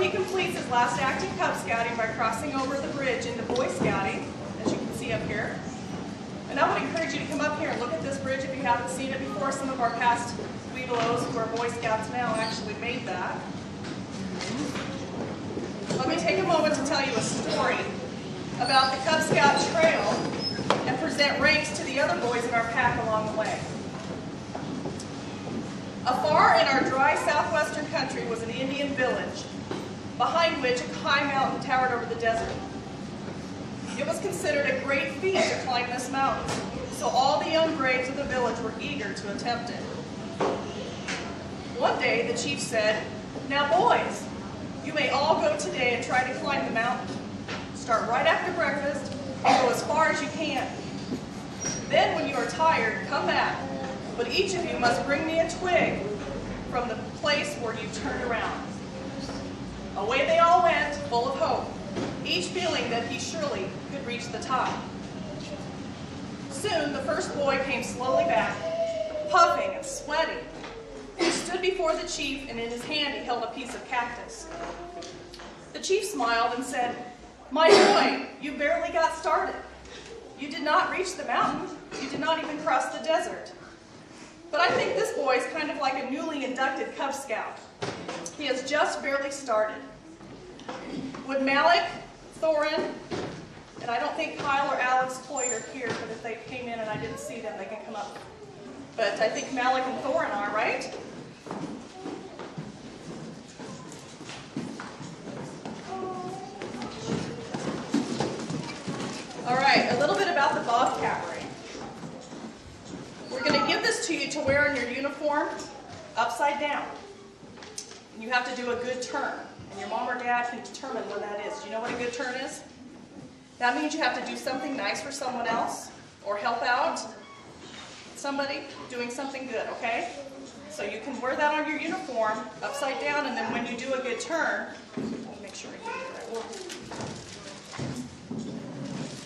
he completes his last act in Cub Scouting by crossing over the bridge into Boy Scouting, as you can see up here. And I would encourage you to come up here and look at this bridge if you haven't seen it before. Some of our past Webelos who are Boy Scouts now actually made that. Let me take a moment to tell you a story about the Cub Scout Trail and present ranks to the other boys in our pack along the way. Afar in our dry southwestern country was an Indian village, behind which a high mountain towered over the desert. It was considered a great feat to climb this mountain, so all the young braves of the village were eager to attempt it. One day the chief said, "Now boys, you may all go today and try to climb the mountain. Start right after breakfast and go as far as you can. Then when you are tired, come back, but each of you must bring me a twig from the place where you turned around." Away they all went, full of hope, each feeling that he surely could reach the top. Soon the first boy came slowly back, puffing and sweating. He stood before the chief, and in his hand he held a piece of cactus. The chief smiled and said, "My boy, you barely got started. You did not reach the mountain. You did not even cross the desert. But I think this boy is kind of like a newly inducted Cub Scout. He has just barely started. Would Malik, Thorin, and I don't think Kyle or Alex Cloyd are here, but if they came in and I didn't see them, they can come up. But I think Malik and Thorin are, right? All right, a little bit about the bobcat ring. We're going to give this to you to wear in your uniform upside down. And you have to do a good turn. And your mom or dad can determine when that is. Do you know what a good turn is? That means you have to do something nice for someone else or help out somebody doing something good, okay? So you can wear that on your uniform upside down, and then when you do a good turn, make sure I do the right one.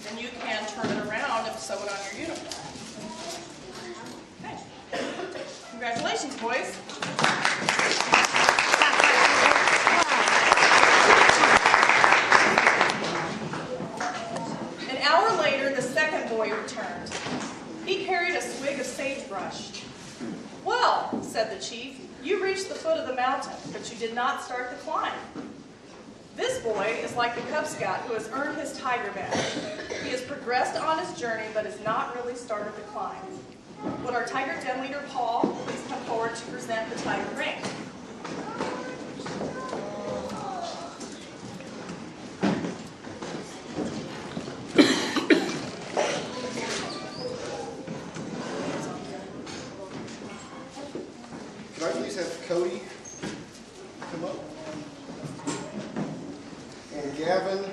Then you can turn it around and sew it on your uniform. Okay. Congratulations, boys. An hour later, the second boy returned. He carried a swig of sagebrush. "Well," said the chief, "you reached the foot of the mountain, but you did not start the climb." This boy is like the Cub Scout who has earned his tiger badge. He has progressed on his journey, but has not really started the climb. Would our tiger den leader, Paul, please come forward to present the tiger ring? Can I please have Cody come up? And Gavin,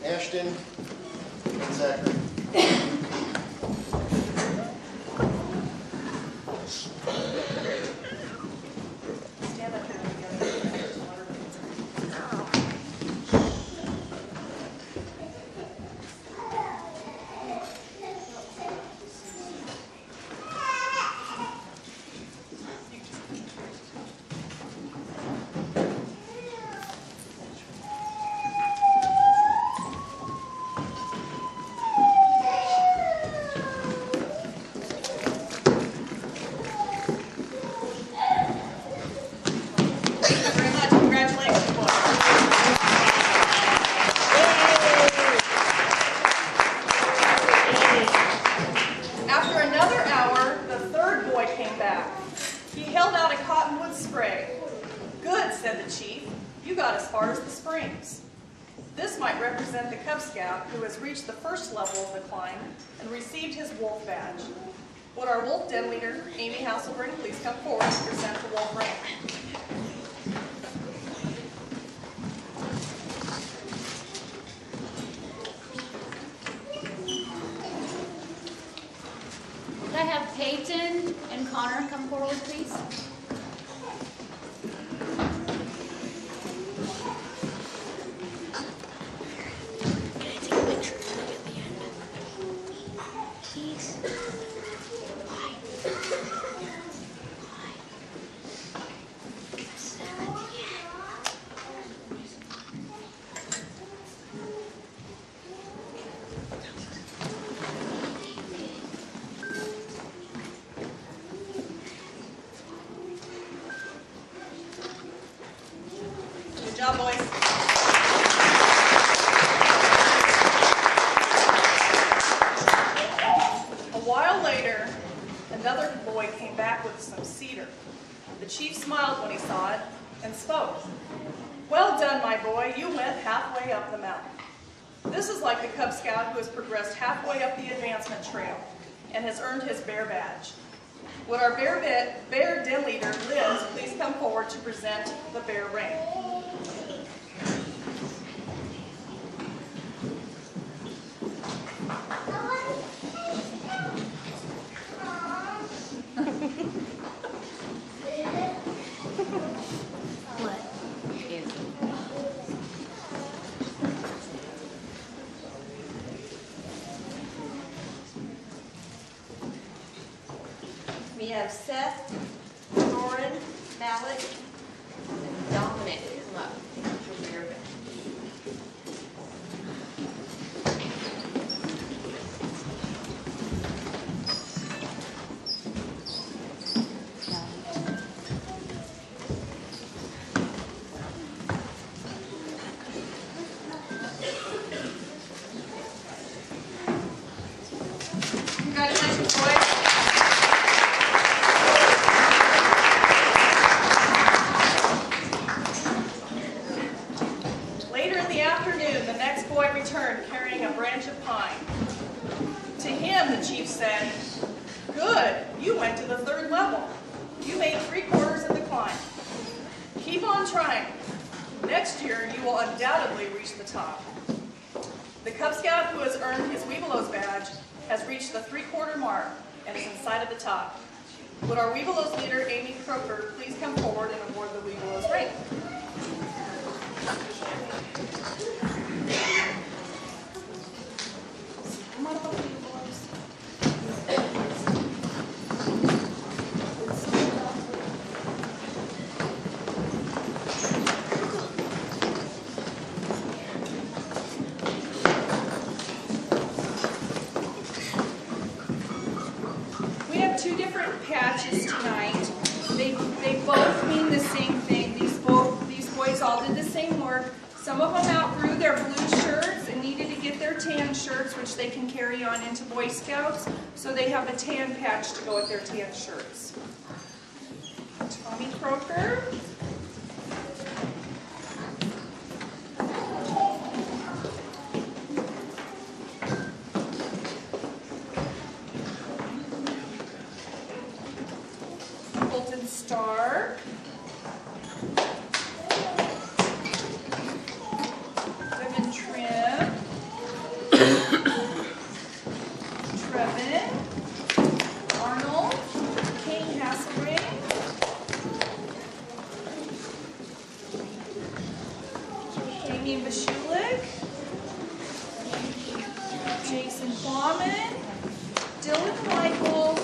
Ashton, and Zachary. Stand up here together. Represent the Cub Scout who has reached the first level of the climb and received his wolf badge. Would our wolf den leader, Amy Hasselbrink, please come forward to present the wolf rank? Could I have Peyton and Connor come forward, please? later, another boy came back with some cedar. The chief smiled when he saw it and spoke. "Well done, my boy, you went halfway up the mountain." This is like the Cub Scout who has progressed halfway up the advancement trail and has earned his bear badge. Would our bear den leader, Liz, please come forward to present the bear ring? We have Seth, Doran, Malik, and Dominic come up. Your bear badge. Congratulations, boys. Later in the afternoon, the next boy returned carrying a branch of pine. To him, the chief said, "Good, you went to the 3rd level. You made 3/4 of the climb. Keep on trying. Next year, you will undoubtedly reach the top." The Cub Scout who has earned his Webelos badge has reached the 3/4 mark and is in sight of the top. Would our Webelos leader, Amy Croker, please come forward and award the Webelos ring? Come on up, Webelos. We have 2 different patches tonight. They both mean the same thing. These boys all did the same work. Some of them outgrew their blue shirts and needed to get their tan shirts, which they can carry on into Boy Scouts. So they have a tan patch to go with their tan shirts. Tommy Croker. Colton Stark. Devin Trim. Trevin. Arnold. Kane Hasselring. Amy Bashulik. Jason Bauman. Dylan Michael.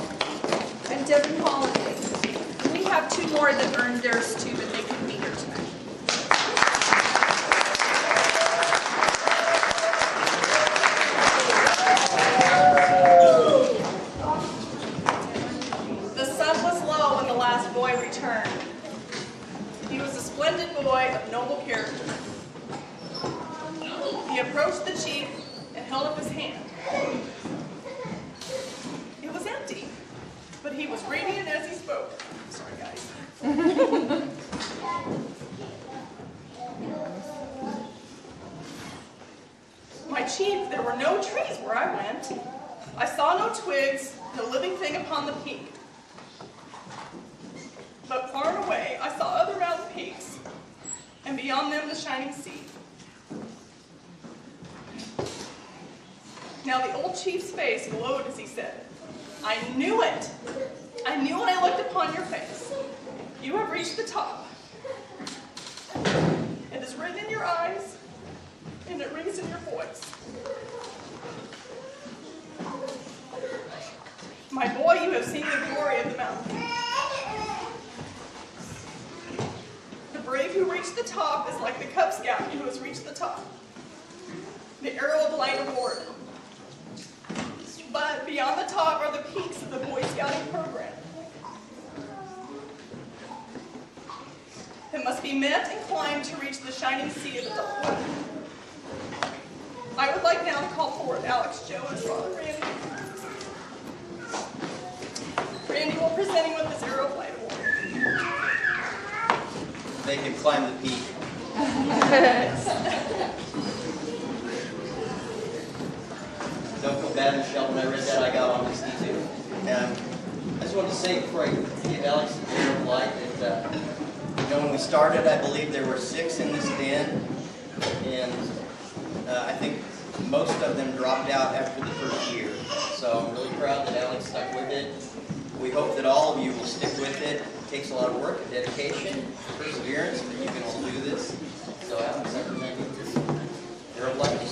And Devin Holiday. We have 2 more that earned theirs too, but they couldn't be here tonight. The sun was low when the last boy returned. He was a splendid boy of noble character. He approached the chief and held up his hand. It was empty, but he was radiant as he spoke. Sorry, guys. My chief, there were no trees where I went. I saw no twigs, no living thing upon the peak. But far and away, I saw other mountain peaks, and beyond them the shining sea. Now the old chief's face glowed as he said, "I knew it! I knew when I looked upon your face. You have reached the top. It is written in your eyes, and it rings in your voice. My boy, you have seen the glory of the mountain. The brave who reached the top is like the Cub Scout who has reached the top. The arrow of light award. But beyond the top are the peaks of the Boy Scouting program. It must be met and climbed to reach the shining sea of adulthood." I would like now to call forward Alex, Joe, and Father Randy. presenting with the Zero Flight Award. They can climb the peak. Don't feel bad, Michelle. When I read that, I got on this too. I just wanted to say before I give Alex the Zero Flight that when we started, I believe there were 6 in this den, and I think most of them dropped out after the first year. So I'm really proud that Alex stuck with it. We hope that all of you will stick with it. It takes a lot of work, dedication, perseverance, but you can all do this. So Alex, I present you this Zero Flight.